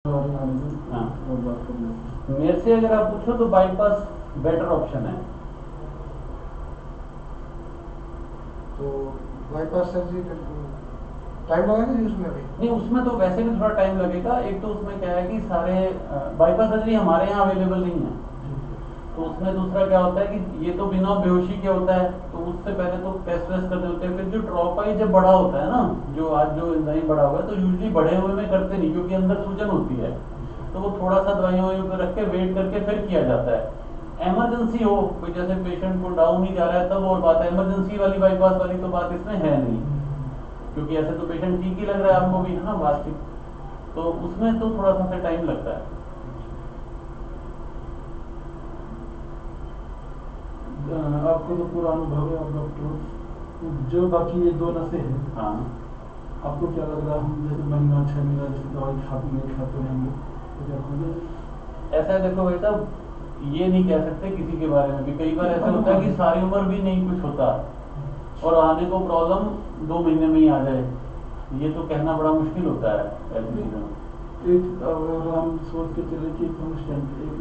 हाँ, मेरे से अगर आप पूछो तो बाईपास बेटर ऑप्शन है। तो बाईपास सर्जरी टाइम लगेगा जी उसमें भी? नहीं, उसमें तो वैसे भी थोड़ा टाइम लगेगा। एक तो उसमें क्या है कि सारे बाईपास सर्जरी हमारे यहाँ अवेलेबल नहीं है। तो उसमें दूसरा क्या होता है कि ये तो बिना बेहोशी के होता है, तो उससे पहले तो टेस्ट वेस्ट करने होते हैं। फिर जो ड्रॉप आई जब बड़ा होता है ना, जो आज जो एंजाइम बड़ा हुआ है, तो यूजली बढ़े हुए में करते नहीं, क्योंकि अंदर सूजन होती है। तो वो थोड़ा सा दवाइयों पर रख के वेट करके फिर किया जाता है। इमरजेंसी हो कोई, जैसे पेशेंट को डाउन ही जा रहा है, तब और बात है। इमरजेंसी वाली बाईपास वाली तो बात इसमें है नहीं, क्योंकि ऐसे तो पेशेंट ठीक ही लग रहा है आपको भी, है ना, वास्तविक। तो उसमें तो थोड़ा सा टाइम लगता है। आपको तो पूरा अनुभव है, आप डॉक्टर। जो बाकी ये दो नशे हैं, हाँ, आपको क्या लग रहा है? हम जैसे महीना 6 महीना जैसे दवाई खाते रहेंगे तो क्या होंगे? ऐसा है, देखो भाई साहब, ये नहीं कह सकते किसी के बारे में भी। कई बार ऐसा होता है कि सारी उम्र भी नहीं कुछ होता और आने को प्रॉब्लम 2 महीने में ही आ जाए। ये तो कहना बड़ा मुश्किल होता है ऐसी चीजों में। एक अगर हम सोच के चले कि एक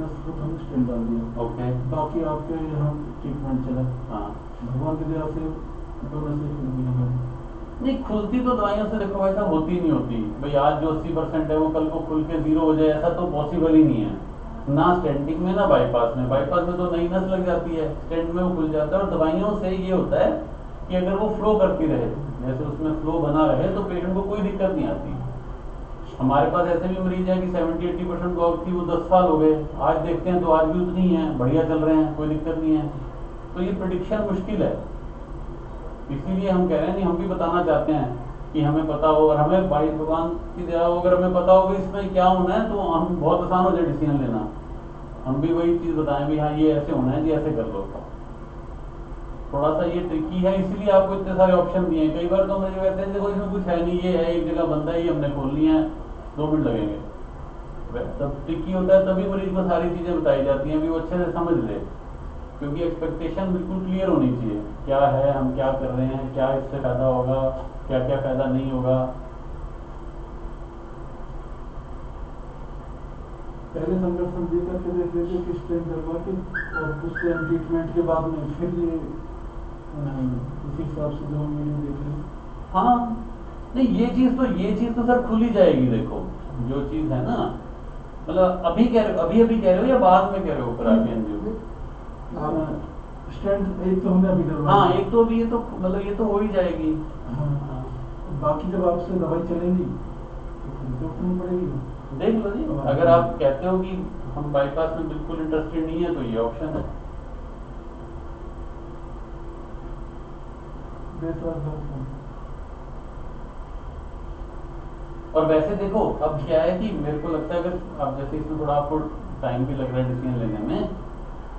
नस को हम स्टेंट डाल दिया, ओके। बाकी आपके यहाँ ट्रीटमेंट चला, हाँ, भगवान की दया से दो नसें खुल गई हमारी। नहीं खुलती तो दवाइयों से देखो ऐसा होती नहीं होती भाई। आज जो 80% है वो कल को खुल के 0 हो जाए, ऐसा तो पॉसिबल ही नहीं है। ना स्टेंटिंग में ना बाईपास में। बाईपास में तो नई नस लग जाती है, स्टेंट में वो खुल जाता है। और दवाइयों से ये होता है कि अगर वो फ्लो करती रहे, जैसे उसमें फ्लो बना रहे, तो पेशेंट को कोई दिक्कत नहीं आती। हमारे पास ऐसे भी मरीज हैं कि 70-80% ब्लॉक थी, वो 10 साल हो गए, आज देखते हैं तो आज भी उतनी है, बढ़िया चल रहे हैं, कोई दिक्कत नहीं है। तो ये प्रिडिक्शन मुश्किल है, इसीलिए हम कह रहे हैं। नहीं, हम भी बताना चाहते हैं कि हमें पता हो, और हमें भाई भगवान की दया हो, अगर हमें पता हो कि इसमें क्या होना है, तो हम बहुत आसान हो जाए डिसीजन लेना। हम भी वही चीज़ बताएं भी, हाँ ये ऐसे होना है जी, ऐसे कर लो। थोड़ा सा ये ट्रिकी है, इसीलिए आपको इतने सारे ऑप्शन दिए हैं। कई बार तो मुझे कहते हैं देखो इसमें कुछ है नहीं, ये है एक जगह बंदा ही हमने खोलनी है, 2 मिनट लगेंगे। तब ट्रिकी होता है, तभी मरीज को सारी चीज़ें बताई जाती हैं, भी वो अच्छे से समझ ले। क्योंकि एक्सपेक्टेशन बिल्कुल क्लियर होनी चाहिए, क्या है, हम क्या कर रहे हैं, क्या इससे फायदा होगा, क्या क्या फायदा नहीं होगा। पहले संघर्षण दे करके देख लेते कि स्टेंट डलवा के, और उस टाइम ट्रीटमेंट के बाद में फिर ये उसी हिसाब से जो हम वीडियो देख लें। हाँ, नहीं ये चीज़ तो सर खुल ही जाएगी। देखो जो चीज़ है ना, मतलब अभी कह रहे हो, अभी कह रहे हो या बाद में कह रहे हो करा के एनजीओ? स्टेंट एक तो हमने अभी डलवा हाँ, दिया। एक तो अभी ये तो मतलब ये तो हो ही जाएगी। हाँ, बाकी जब आपसे दवाई चलेगी तो खुद से उठनी पड़ेगी। देख लो जी, अगर आप कहते हो कि हम बाईपास में बिल्कुल इंटरेस्टेड नहीं है, तो ये ऑप्शन है। और वैसे देखो अब क्या है कि मेरे को लगता है, अगर अब जैसे इसमें थोड़ा आपको टाइम भी लग रहा है डिसीजन लेने में,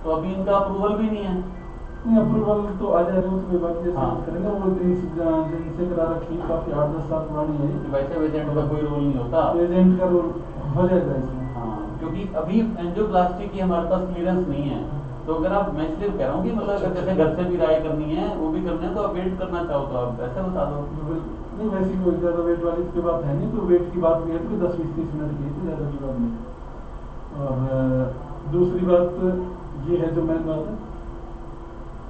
तो अभी इनका अप्रूवल भी नहीं है। नहीं, अप्रूवल तो आ जाएगा, तो कोई बात नहीं, हाँ। करेंगे। वो इनसे करा रखी, काफी 8-10 साल पुरानी है। वैसे एजेंट का कोई रोल नहीं होता। एजेंट का रोल हो जाएगा इसमें। हाँ, क्योंकि अभी एंजियोप्लास्टी की हमारे पास क्लियरेंस नहीं है। तो अगर आप, मैं इसलिए कह रहा हूँ कि मतलब अगर जैसे घर से भी राय करनी है, वो भी करना है, तो आप वेट करना चाहो तो आप ऐसे बता दो। नहीं, वैसे कोई ज्यादा वेट वाली की बात है नहीं, तो वेट की बात भी है तो 10-20-30 मिनट की है, तो ज्यादा की बात नहीं। और दूसरी बात ये है, जो मेन बात है,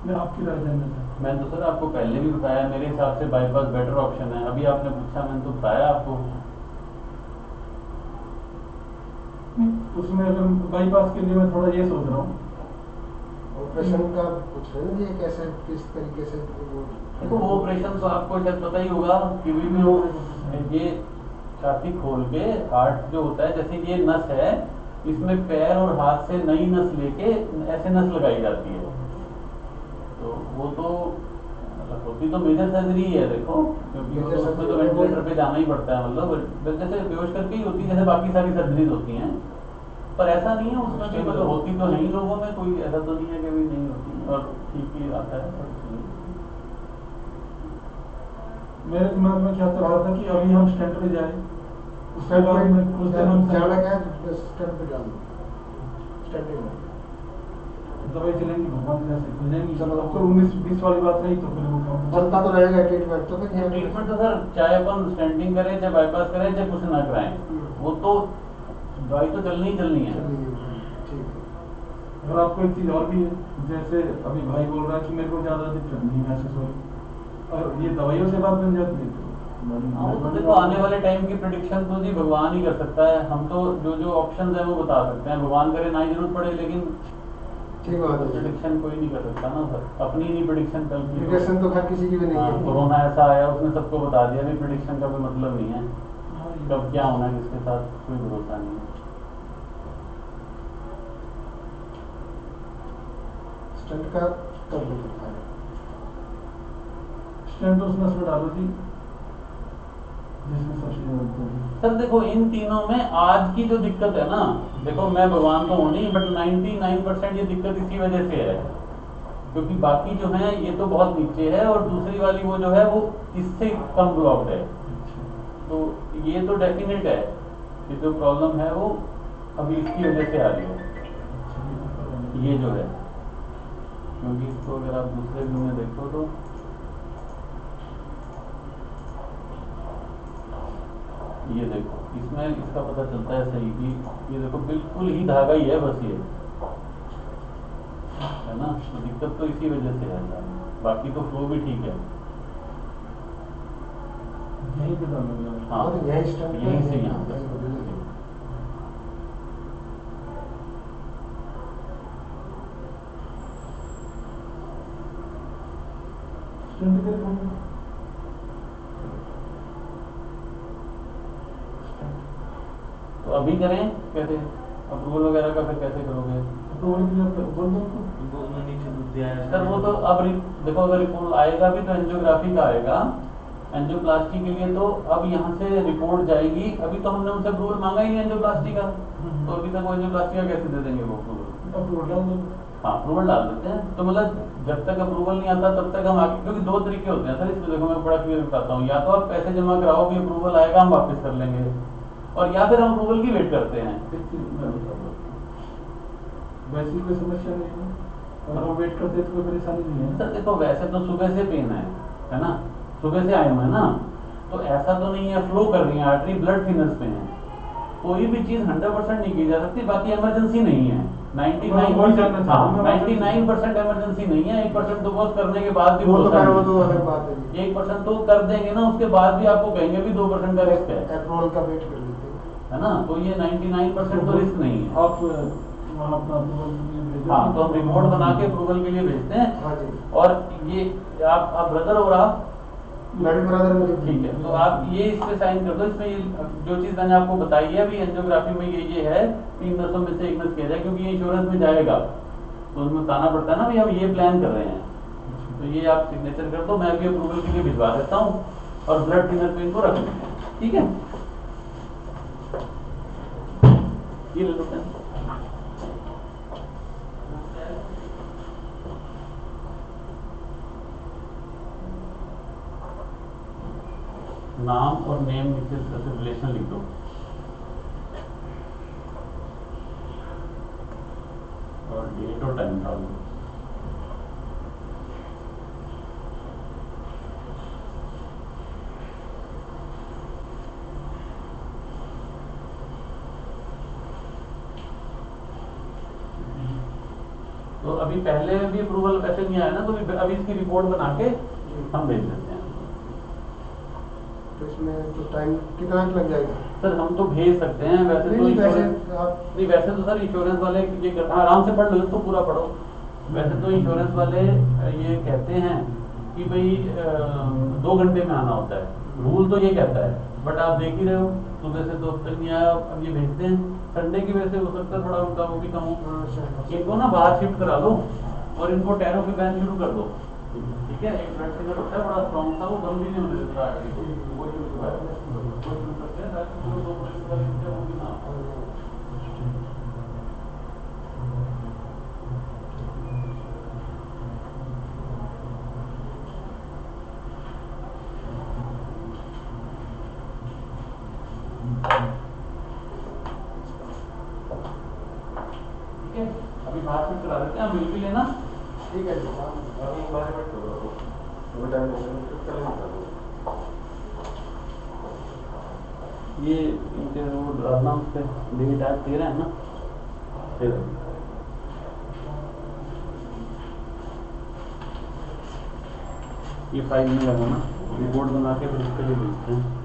मैं आपकी राय जानना चाहता हूँ। मैं तो सर आपको पहले भी बताया, मेरे हिसाब से बाईपास बेटर ऑप्शन है। अभी आपने पूछा, मैंने तो बताया आपको। उसमें अगर बाईपास के लिए मैं थोड़ा ये सोच रहा हूँ, ऑपरेशन का कुछ है ना, ये कैसे किस तरीके से देखो वो ऑपरेशन तो आपको शायद पता ही होगा कि भी हो, ये छाती खोल के हार्ट जो होता है, जैसे ये नस है, इसमें पैर और हाथ से नई नस लेके ऐसे नस लगाई जाती है। तो वो तो मतलब होती तो मेजर सर्जरी ही है देखो, क्योंकि Major उसमें तो surgery वेंटिलेटर पे जाना ही पड़ता है। मतलब जैसे बेहोश करके ही होती है, जैसे बाकी सारी सर्जरीज होती हैं। पर ऐसा नहीं है, उसमें भी मतलब होती तो है ही लोगों में, कोई ऐसा तो नहीं है कि भी नहीं होती, और ठीक ही आता है सब कुछ। मेरे दिमाग में क्या चल रहा था कि अभी हम स्टेंट पे जाए, उसके बाद में कुछ दिन हम जाना क्या है, स्टेंट पे जाना, स्टेंटिंग में दवाई चलेंगी, भगवान जैसे खुल जाएंगी। चलो, अब तो 19-20 वाली बात रही तो फिर वो काम चलता तो रहेगा ट्रीटमेंट, तो फिर ट्रीटमेंट तो सर चाहे अपन स्टेंटिंग करें, चाहे बाईपास करें, चाहे कुछ ना कराएं, वो तो दवाई तो चलनी ही चलनी है। ठीक है। अगर आपको एक चीज और भी है, जैसे अभी भाई बोल रहा है कि मेरे को ज्यादा दिक्कत नहीं महसूस हो रही, और ये दवाइयों से बात बन जाती है तो हाँ, वो तो देखो आने वाले टाइम की प्रेडिक्शन तो जी भगवान ही कर सकता है। हम तो जो जो ऑप्शंस है वो बता सकते हैं, भगवान करे ना ही जरूरत पड़े, लेकिन ठीक बात है। प्रेडिक्शन कोई नहीं कर सकता ना सर, अपनी नहीं प्रेडिक्शन कल की। प्रिपरेशन तो हर किसी की भी नहीं हाँ, है। कोरोना ऐसा आया उसने सबको बता दिया, भी प्रेडिक्शन का कोई मतलब नहीं है, कब क्या होना है किसके साथ कोई भरोसा नहीं है। स्टंट का कब हो सकता है? स्टेंट उस नस में डालो जी जिसमें सबसे ज्यादा दर्द है। सर देखो इन तीनों में आज की जो दिक्कत है ना, देखो मैं भगवान तो हूँ नहीं, बट 99% ये दिक्कत इसी वजह से है, क्योंकि बाकी जो है ये तो बहुत नीचे है, और दूसरी वाली वो जो है वो इससे कम ब्लॉक्ड है। तो ये तो डेफिनेट है कि जो प्रॉब्लम है वो अभी इसकी वजह से आ रही है, ये जो है, क्योंकि इसको अगर आप दूसरे व्यू में देखो तो ये देखो इसमें इसका पता चलता है सही कि ये देखो बिल्कुल ही धागा ही है बस, ये है ना, तो दिक्कत तो इसी वजह से है, बाकी तो फ्लो भी ठीक है। यहीं पे डालो। हाँ और यही स्टंट यहीं से यहाँ यहीं पे भी लगे। स्टेंट के कौन तो अभी करें कैसे, अप्रूवल वगैरह का फिर कैसे करोगे? अप्रूवल के लिए आप बोल दो सर वो तो अब देखो अगर रिपोर्ट आएगा भी तो एंजियोग्राफी का आएगा, एंजियोप्लास्टी के लिए तो अब यहाँ से रिपोर्ट जाएगी, अभी तो हमने उनसे अप्रूवल मांगा ही नहीं एंजियोप्लास्टी का, तो अभी तक वो एंजियोप्लास्टी का कैसे दे देंगे वो अप्रूवल? अप्रूवल डाल दो। हाँ अप्रूवल डाल देते हैं, तो मतलब जब तक अप्रूवल नहीं आता तब तक हम आगे, क्योंकि दो तरीके होते हैं सर इसमें, देखो मैं बड़ा क्लियर बताता हूँ, या तो आप पैसे जमा कराओ भी अप्रूवल आएगा हम वापस कर लेंगे, और या फिर हम अप्रूवल की वेट करते हैं। वैसी कोई समस्या नहीं है, और वो वेट करते तो कोई परेशानी नहीं है। सर देखो वैसे तो सुबह से पेन है ना, सुबह से आए हुए हैं ना, तो ऐसा तो नहीं है फ्लो कर रही है आर्टरी, ब्लड थिनर्स पे है, कोई भी चीज 100% नहीं की जा सकती, बाकी इमरजेंसी नहीं है 99%। हाँ 99% इमरजेंसी नहीं है, 1% तो बहुत करने के बाद भी वो तो भरोसा खैर वो नहीं तो है। अलग बात है। 1% तो कर देंगे ना, उसके बाद भी आपको कहेंगे भी 2% का रिस्क है अप्रूवल का वेट कर लेते हैं। है ना, तो ये 99% तो रिस्क नहीं है। आप वहाँ अपना अप्रूवल के लिए भेजो। हाँ तो हम रिपोर्ट बना के अप्रूवल के लिए भेजते हैं, हाँ जी। और ये आप ब्रदर हो रहा, मैं भी ब्रदर में ठीक है, तो आप ये इस पे साइन कर दो, इसमें ये जो चीज मैंने आपको बताई है अभी एंजियोग्राफी में ये है 3 नसों में से 1 नस किया जाए, क्योंकि ये इंश्योरेंस में जाएगा तो उसमें बताना पड़ता है ना भाई हम ये प्लान कर रहे हैं, तो ये आप सिग्नेचर कर दो, मैं अभी अप्रूवल के लिए भिजवा देता हूँ, और ब्लड थिनर पे इनको रख देंगे, ठीक है। ये ले लो पेन। नाम और नेम नीचे रिलेशन लिख दो, और डेट और टाइम डाल दो। तो अभी पहले भी अप्रूवल ऐसे नहीं आया ना, तो अभी इसकी रिपोर्ट बना के हम भेज देते हैं। तो इसमें तो टाइम कितना लग जाएगा? सर हम तो भेज सकते हैं, वैसे तो नहीं, वैसे इंश्योरेंस आप नहीं, वैसे तो सर इंश्योरेंस वाले ये आराम से पढ़ लो, तो पूरा पढ़ो। वैसे तो इंश्योरेंस वाले ये कहते हैं कि भाई 2 घंटे में आना होता है, रूल तो ये कहता है, बट आप देख ही रहे हो सुबह से तो अब तक नहीं आया, अब ये भेजते हैं, संडे की वजह से हो सकता है थोड़ा उनका वो भी कम हो, इनको ना बाहर शिफ्ट करा लो और इनको टैरो पे बैन शुरू कर दो, ठीक है। एक ब्लड फिगर होता है बड़ा स्ट्रॉन्ग था, वो कम भी नहीं होने देता है, वो शुरू करते हैं ताकि जो 2% वाले हैं वो भी ना हो। ठीक है, अभी बाहर शिफ्ट करा देते हैं, बिल भी लेना। ठीक है जी। ये इनके वो डालना उस पर डेट ऐप दे रहे हैं ना, फिर ये फाइल में लगाना, रिपोर्ट बना के फिर उसके लिए भेजते हैं।